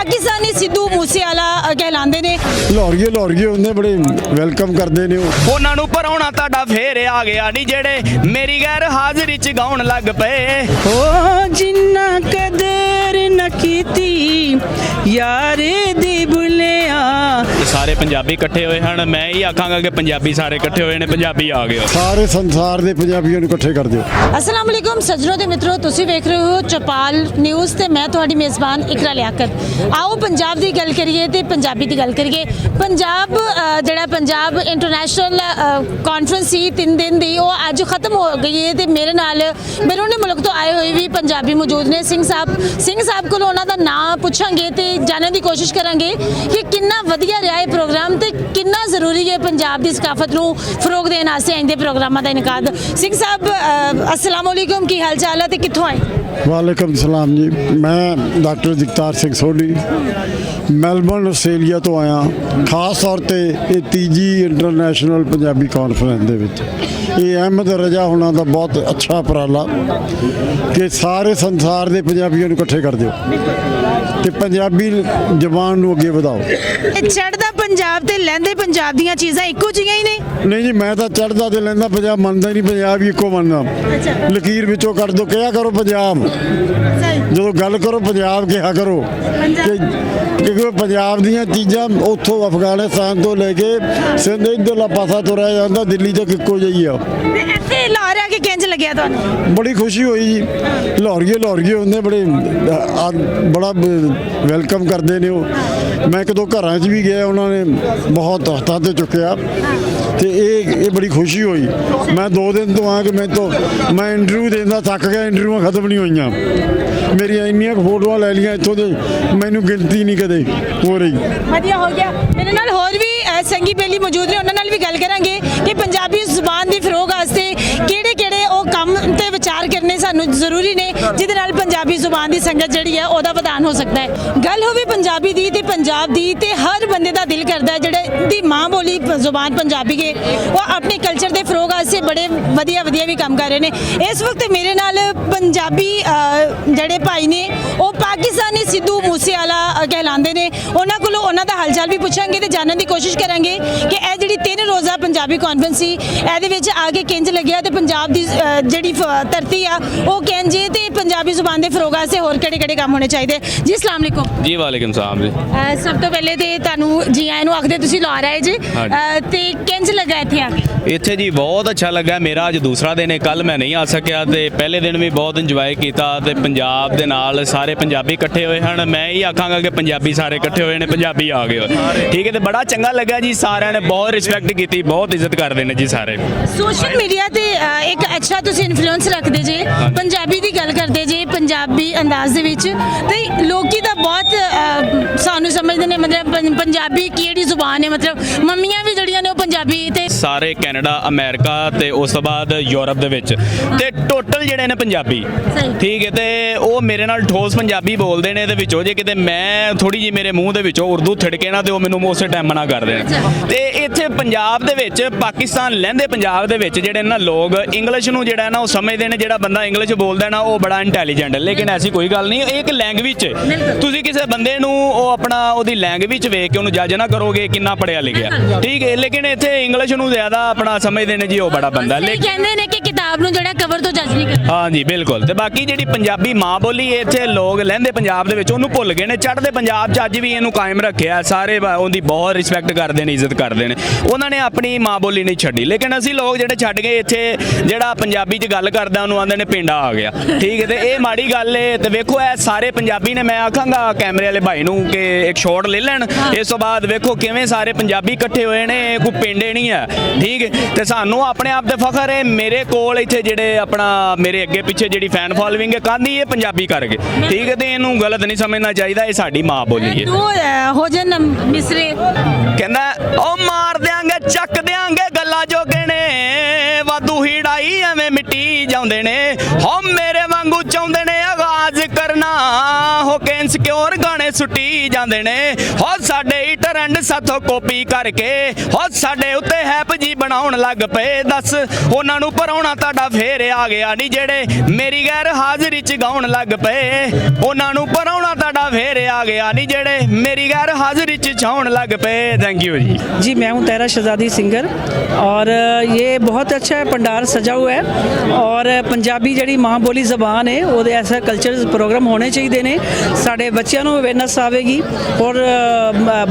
पाकिस्तानी सिद्धू मूसेवाला कहलाते ने। लाहौरिये उन्हें बड़े वेलकम करते ने। ਉਹਨਾਂ ਨੂੰ ਪਰਾਉਣਾ ਤੁਹਾਡਾ ਫੇਰ ਆ ਗਿਆ ਨਹੀਂ ਜਿਹੜੇ ਮੇਰੀ ਗੈਰ ਹਾਜ਼ਰੀ ਚ ਗਾਉਣ ਲੱਗ ਪਏ ओ जिन्ना कदर न कीती यारे दी बुलिया। ਸਾਰੇ ਪੰਜਾਬੀ ਇਕੱਠੇ ਹੋਏ ਹਨ। ਮੈਂ ਹੀ ਆਖਾਂਗਾ ਕਿ ਪੰਜਾਬੀ ਸਾਰੇ ਇਕੱਠੇ ਹੋਏ ਨੇ, ਪੰਜਾਬੀ ਆ ਗਏ। सारे संसार के पंजाबियों इकट्ठे कर दो। अस्सलाम वालेकुम सज्जनों ते मित्रों, तुसी वेख रहे हो चौपाल न्यूज़ ते मैं तुहाडी मेज़बान इकरा लियाकत। आओ पंजाब दी गल करिए ते पंजाबी दी गल करिए। पंजाब जिहड़ा पंजाब इंटरनेशनल कॉन्फ्रेंस सी 3 दिन दी ਉਹ ਅੱਜ ਖਤਮ ਹੋ ਗਈ ਹੈ ਤੇ ਮੇਰੇ ਨਾਲ ਬੈਰੂਨੀ ਮੁਲਕ ਤੋਂ ਆਏ ਹੋਏ ਵੀ ਪੰਜਾਬੀ ਮੌਜੂਦ ਨੇ। ਸਿੰਘ ਸਾਹਿਬ ਕੋਲੋਂ ਉਹਨਾਂ ਦਾ ਨਾਂ ਪੁੱਛਾਂਗੇ ਤੇ ਜਾਣਨ ਦੀ ਕੋਸ਼ਿਸ਼ ਕਰਾਂਗੇ ਕਿ ਕਿੰਨਾ ਵਧੀਆ ਰਿਹਾ ਇਹ ਪ੍ਰੋਗਰਾਮ ਤੇ ਕਿੰਨਾ ਜ਼ਰੂਰੀ ਹੈ ਪੰਜਾਬ ਦੀ ਸਕਾਫਤ ਨੂੰ ਫਰੋਗ ਦੇਣ ਵਾਸਤੇ ਆਇੰਦੇ ਪ੍ਰੋਗਰਾਮਾਂ ਦਾ ਇਨਕਾਦ। ਸਿੰਘ ਸਾਹਿਬ अस्सलाम वालेकुम, की हाल चाल है ते कित्थों आए? वालेकुम सलाम जी, मैं doctor Jagtar Singh Sodhi Melbourne Australia तो आया। खास तौर पर ये तीजी इंटरनेशनल पंजाबी कॉन्फ्रेंस दे विच ये अहमद रजा होना का बहुत अच्छा उपराला कि सारे संसार के पंजाबियों इकट्ठे कर दो ते पंजाबी जबान नूं अगे वधाओ। चढ़दा पंजाब ते लैंदे पंजाब दीयां चीज़ां इक्को जिहियां ही ने? नहीं जी, मैं तो चढ़दा ते लैंदा पंजाब मनदा ही नहीं, पंजाब ही इक्को मनदा। लकीर विचों कट दो, कहा करो पंजाब, जो गल करो पंजाब कहा करो क्योंकि पंजाब दीयां चीज़ां उत्थों अफगानिस्तान तो लेके सिंध इधरला पासा तुरया जांदा, दिल्ली तक इक्को जिही आ। इत्थे लाहौर आके किंज लग्या तुहानूं? बड़ी खुशी हुई जी। लाहौरिये उन्हें बड़े बड़ा वेलकम करते ने। मैं एक दो घर च भी गया, उन्होंने बहुत हत्था ते चुकया तो ये बड़ी खुशी हुई। मैं 2 दिन तो हाँ कि मैं इंटरव्यू देना थक गया, इंटरव्यू खत्म नहीं हुई। मेरिया इन्नियां फोटोआं लै लियां इत्थों दे, मैनू गिनती नहीं कदे हो रही। ਵਧੀਆ ਹੋ ਗਿਆ। ਮੇਰੇ ਨਾਲ ਹੋਰ ਵੀ ਸੰਗੀ ਬੇਲੀ ਮੌਜੂਦ ਨੇ, ਉਹਨਾਂ ਨਾਲ ਵੀ ਗੱਲ ਕਰਾਂਗੇ ਕਿ ਪੰਜਾਬੀ ਜ਼ੁਬਾਨ ਦੀ ਫਰੋਗ ਵਾਸਤੇ ਕਿਹੜੇ ਉਹ ਕੰਮ ਤੇ ਵਿਚਾਰ ਕਰਨੇ ਸਾਨੂੰ ਜ਼ਰੂਰੀ ਨੇ ਜਿਹਦੇ ਨਾਲ ਪੰਜਾਬੀ ਜ਼ੁਬਾਨ ਦੀ ਸੰਗਤ ਜਿਹੜੀ ਹੈ ਉਹਦਾ ਵਧਾਨ ਹੋ ਸਕਦਾ ਹੈ। ਗੱਲ ਹੋਵੇ ਪੰਜਾਬੀ ਦੀ ਤੇ ਪੰਜਾਬ ਦੀ ਤੇ ਹਰ ਬੰਦੇ ਦਾ ਦਿਲ ਕਰਦਾ ਹੈ ਜਿਹੜੇ ਦੀ ਮਾਂ ਬੋਲੀ ਜ਼ੁਬਾਨ ਪੰਜਾਬੀ ਹੈ ਉਹ ਆਪਣੇ ਕਲਚਰ ਦੇ ਫਰੋਗ ਵਾਸਤੇ ਬੜੇ ਵਧੀਆ ਵੀ ਕੰਮ ਕਰ ਰਹੇ ਨੇ। ਇਸ ਵਕਤ ਮੇਰੇ ਨਾਲ ਪੰਜਾਬੀ ਜਿਹੜੇ ਭਾਈ ਨੇ ਉਹ ਪਾਕਿਸਤਾਨੀ ਸਿੱਧੂ ਮੂਸੇਵਾਲਾ कहलाते ने। ਉਹਨਾਂ ਕੋਲੋਂ ਉਹਨਾਂ ਦਾ ਹਾਲ ਚਾਲ ਵੀ ਪੁੱਛਾਂਗੇ ਤੇ ਜਾਣਨ ਦੀ ਕੋਸ਼ਿਸ਼ ਕਰਾਂਗੇ ਕਿ ਇਹ ਜਿਹੜੀ 3 ਰੋਜ਼ਾ ਪੰਜਾਬੀ ਕਾਨਫਰੰਸ ਸੀ ਇਹਦੇ ਵਿੱਚ ਆ ਕੇ ਕਿੰਜ ਲੱਗਿਆ ਤੇ ਪੰਜਾਬ ਦੀ ਜਿਹੜੀ ਧਰਤੀ ਆ ਉਹ ਕਿੰਜ ਤੇ ਪੰਜਾਬੀ ਜ਼ੁਬਾਨ ਦੇ ਫਰੋਗ ਵਾਸਤੇ ਹੋਰ ਕਿਹੜੇ ਕੰਮ ਹੋਣੇ ਚਾਹੀਦੇ। ਜੀ अस्सलाम वालेकुम। ਜੀ ਵਾਲੇਕੁਮ ਸਲਾਮ ਜੀ। ਸਭ ਤੋਂ ਪਹਿਲੇ ਤੇ ਤੁਹਾਨੂੰ ਜੀ ਆਇਆਂ ਨੂੰ ਆਖਦੇ ਤੁਸੀਂ ਲਾਹੌਰ ਆਏ ਜੀ ਤੇ ਕਿੰਜ ਲੱਗਾ ਇੱਥੇ ਆ ਕੇ? ਇੱਥੇ ਜੀ ਬਹੁਤ ਅੱਛਾ ਲੱਗਾ। ਮੇਰਾ ਅੱਜ ਦੂਸਰਾ ਦਿਨ ਹੈ, ਕੱਲ ਮੈਂ ਨਹੀਂ ਆ ਸਕਿਆ ਤੇ ਪਹਿਲੇ ਦਿਨ ਵੀ ਬਹੁਤ ਇੰਜੋਏ ਕੀਤਾ ਤੇ ਪੰਜਾਬ ਦੇ ਨਾਲ ਸਾਰੇ ਪੰਜਾਬੀ ਇਕੱਠੇ ਹੋਏ ਹਨ। ਮੈਂ ਹੀ ਆਖਾਂਗਾ ਕਿ ਪੰਜਾਬੀ ਸਾਰੇ ਇਕੱਠੇ ਹੋਏ ਨੇ, ਪੰਜਾਬੀ ਆ ਗਏ। ਠੀਕ ਹੈ, ਤੇ ਬੜਾ ਚੰਗਾ ਲੱਗਾ ਜੀ। ਸਾਰਿਆਂ ਨੇ ਬਹੁਤ ਰਿਸਪੈਕਟ ਕੀਤੀ, ਬਹੁਤ ਇੱਜ਼ਤ ਕਰਦੇ ਨੇ ਜੀ ਸਾਰੇ। ਸੋਸ਼ਲ ਮੀਡੀਆ ਤੇ ਇੱਕ ਅੱਛਾ ਤੁਸੀਂ ਇਨਫਲੂਐਂਸ ਰੱਖਦੇ ਜੇ, ਪੰਜਾਬੀ ਦੀ ਗੱਲ ਕਰਦੇ ਜੇ ਪੰਜਾਬੀ ਅੰਦਾਜ਼ ਦੇ ਵਿੱਚ ਤੇ ਲੋਕੀ ਤਾਂ ਬਹੁਤ ਸਾਨੂੰ ਸਮਝਦੇ ਨੇ ਮਤਲਬ ਪੰਜਾਬੀ ਕਿਹੜੀ ਜ਼ੁਬਾਨ ਹੈ, ਮਤਲਬ ਮੰਮੀਆਂ ਵੀ ਜਿਹੜੀਆਂ ਨੇ ਉਹ ਪੰਜਾਬੀ ਤੇ ਸਾਰੇ ਕੈਨੇਡਾ, ਅਮਰੀਕਾ ਤੇ ਉਸ ਤੋਂ ਬਾਅਦ ਯੂਰਪ ਦੇ ਵਿੱਚ ਤੇ ਟੋਟਲ ਜਿਹੜੇ ਨੇ ਪੰਜਾਬੀ। ਠੀਕ ਹੈ, ਤੇ ਉਹ ਮੇਰੇ ਨਾਲ ਠੋਸ ਪੰਜਾਬੀ ਬੋਲਦੇ ਨੇ ਤੇ ਵਿੱਚੋਂ ਜੇ ਕਿਤੇ ਮੈਂ ਥੋੜੀ ਜਿਹੀ ਮੇਰੇ ਮੂੰਹ ਦੇ ਵਿੱਚੋਂ ਉਰਦੂ ਥਿੜਕੇ ਨਾ ਤੇ ਉਹ ਮੈਨੂੰ ਉਸੇ ਟਾਈਮ ਮਨਾ ਕਰ ਦੇਣ। ਤੇ ਇੱਥੇ ਪੰਜਾਬ ਦੇ ਵਿੱਚ ਪਾਕਿਸਤਾਨ ਲਹਿੰਦੇ ਪੰਜਾਬ ਦੇ ਵਿੱਚ ਜਿਹੜੇ ਨਾ ਲੋਕ ਇੰਗਲਿਸ਼ ਨੂੰ ਜਿਹੜਾ ਨਾ ਉਹ ਸਮਝਦੇ ਨੇ, ਜਿਹੜਾ ਬੰਦਾ ਇੰਗਲਿਸ਼ ਬੋਲਦਾ ਨਾ ਉਹ ਬੜਾ ਇੰਟੈਲੀਜੈਂਟ ਹੈ, ਲੇਕਿਨ ਐਸੀ ਕੋਈ ਗੱਲ ਨਹੀਂ। ਇਹ ਇੱਕ ਲੈਂਗੁਏਜ ਹੈ, ਤੁਸੀਂ ਕਿਸੇ ਬੰਦੇ ਨੂੰ ਉਹ ਆਪਣਾ ਉਹਦੀ ਲੈਂਗੁਏਜ ਵੇਖ ਕੇ ਉਹਨੂੰ ਜੱਜ ਨਾ ਕਰੋਗੇ ਕਿੰਨਾ ਪੜਿਆ ਲਿਖਿਆ। ਠੀਕ ਹੈ, ਲੇਕਿਨ ਇੱਥੇ ਇੰਗਲਿਸ਼ ਨੂੰ ਜ਼ਿਆਦਾ ਆਪਣਾ ਸਮਝਦੇ ਨੇ ਜੀ ਉਹ ਬੜਾ ਬੰਦਾ। ਲੇਕਿਨ ਕਹਿੰਦੇ ਨੇ ਕਿ ਕਿਤਾਬ ਨੂੰ ਜਿਹੜਾ ਕਵਰ ਤੋਂ ਜੱਜ ਨਹੀਂ ਕਰਦਾ। ਹਾਂ ਜੀ ਬਿਲਕੁਲ। ਤੇ ਬਾਕੀ ਜਿਹੜੀ ਪੰਜਾਬੀ ਮਾਂ ਬੋਲੀ ਇੱਥੇ ਲੋਕ ਲਹਿੰਦੇ ਪੰਜਾਬ ਦੇ ਵਿੱਚ ਉਹਨੂੰ ਭੁੱਲ ਗਏ ਨੇ, ਚੜ੍ਹਦੇ ਪੰਜਾਬ 'ਚ ਅੱਜ ਵੀ ਇਹਨੂੰ ਕਾਇਮ ਰੱਖਿਆ। ਸਾਰੇ ਉਹਦੀ ਬਹੁਤ ਰਿਸਪੈਕਟ ਕਰਦੇ ਨੇ, ਇੱਜ਼ਤ ਕਰਦੇ ਨੇ। ਉਹਨਾਂ ਨੇ ਆਪਣੀ ਮਾਂ ਬੋਲੀ ਨਹੀਂ ਛੱਡੀ, ਲੇਕਿਨ ਅਸੀਂ ਲੋਕ ਜਿਹੜੇ ਛੱਡ ਗਏ ਇੱਥੇ ਜਿਹੜਾ ਪੰਜਾਬੀ 'ਚ ਗੱਲ ਕਰਦਾ ਉਹਨੂੰ ਆਂਦੇ ਨੇ ਪਿੰਡਾ ਆ ਗਿਆ। ਠੀਕ ਹੈ, ਤੇ ਇਹ ਮਾੜੀ ਗੱਲ ਹੈ। ਤੇ ਵੇਖੋ ਇਹ ਸਾਰੇ ਪੰਜਾਬੀ ਨੇ, ਮੈਂ ਆਖਾਂਗਾ ਕੈਮਰੇ ਵਾਲੇ ਭਾਈ ਨੂੰ ਕਿ ਇੱਕ ਸ਼ਾਟ ਲੈ ਲੈਣ। ਇਸ ਤੋਂ ਬਾਅਦ ਵੇਖੋ ਕਿਵੇਂ ਸਾਰੇ ਪੰਜਾਬੀ ਇਕੱਠੇ ਹੋਏ ਨੇ, ਕੋਈ ਪਿੰਡੇ ਨਹੀਂ ਹੈ। ਠੀਕ ਹੈ, ਤੇ ਸਾਨੂੰ ਆਪਣੇ ਆਪ ਤੇ ਫਖਰ ਹੈ। ਮੇਰੇ ਕੋਲ ਇੱਥੇ ਜਿਹੜੇ ਆਪਣਾ ਮੇਰੇ ਅੱਗੇ ਪਿੱਛੇ ਜਿਹੜੀ ਫੈਨ ਫਾਲੋਇੰਗ ਹੈ ਕਾਹਦੀ ਇਹ ਪੰਜਾਬੀ ਕਰਕੇ। ਠੀਕ ਹੈ, ਤੇ ਇਹਨੂੰ ਗਲਤ ਨਹੀਂ ਸਮਝਣਾ ਚਾਹੀਦਾ, ਇਹ ਸਾਡੀ ਮਾਂ ਬੋਲੀ ਹੈ। ਹੋ ਜਨ ਮਿਸਰੇ ਕਹਿੰਦਾ ਉਹ ਮਾਰ ਦਿਆਂਗੇ ਚੱਕ ਦਿਆਂਗੇ ਗੱਲਾਂ ਜੋਗੇ ਨੇ, ਵਾਧੂ ਹੀੜਾਈ ਐਵੇਂ ਮਿੱਟੀ ਜਾਂਦੇ ਨੇ। ਹੋ ਮੇਰੇ ਵਾਂਗੂ ਚਾਹੁੰਦੇ ਨੇ ਆਗਾਜ਼ ਕਰਨਾ, ਹੋ ਕੇ ਇਨਸਿਕਿਉਰ ਗਾਣੇ ਸੁੱਟੀ ਜਾਂਦੇ ਨੇ ਹੋ ਸਾਡੇ ਹੀ ਟਰੈਂਡ ਸਾਥੋਂ ਕਾਪੀ ਕਰਕੇ ਹੋ ਸਾਡੇ ਉੱਤੇ ਹੈਪ ਜੀ ਬਣਾਉਣ ਲੱਗ ਪਏ ਦੱਸ ਉਹਨਾਂ ਨੂੰ ਪਰਾਉਣਾ ਤੁਹਾਡਾ ਫੇਰ ਆ ਗਿਆ ਨਹੀਂ ਜਿਹੜੇ ਮੇਰੀ ਗੈਰ ਹਾਜ਼ਰੀ ਚ ਗਾਉਣ ਲੱਗ ਪਏ ਉਹਨਾਂ ਨੂੰ ਪਰਾਉਣਾ ਤੁਹਾਡਾ ਫੇਰ ਆ ਗਿਆ ਨਹੀਂ ਜਿਹੜੇ ਮੇਰੀ ਗੈਰ हाजिरी च छाउन लग पे। थैंक यू जी। जी मैं हूँ तेरा शहजादी सिंगर और ये बहुत अच्छा है, पंडार सजा हुआ है और पंजाबी जी माँ बोली जबान है वो ऐसा कल्चर प्रोग्राम होने चाहिए ने साढ़े बच्चों को अवेयरनेस आएगी और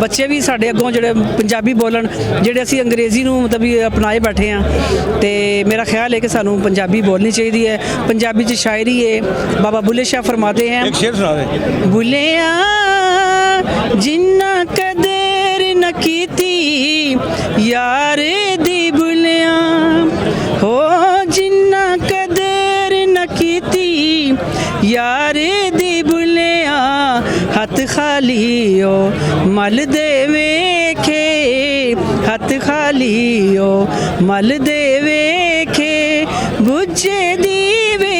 बच्चे भी साढ़े अगों जो पंजाबी बोलन जेडे असी अंग्रेजी नूं मतलब अपनाए बैठे हैं तो मेरा ख्याल है कि सानू पंजाबी बोलनी चाहिए है। पंजाबी च शायरी है, बाबा बुल्ले शाह फरमाते हैं एक शेर सुना दे। बुलिया जिन्ना कदर न कीती यार दी बुलिया हो जिन्ना कदर न कीती यार दी बुलिया हथ खाली ओ मल दे वेखे हथ खाली ओ मल दे वेखे बुझे दीवे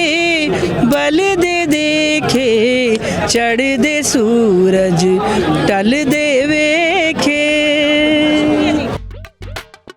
बल दे देखे चढ़ दे सूरज टल देवे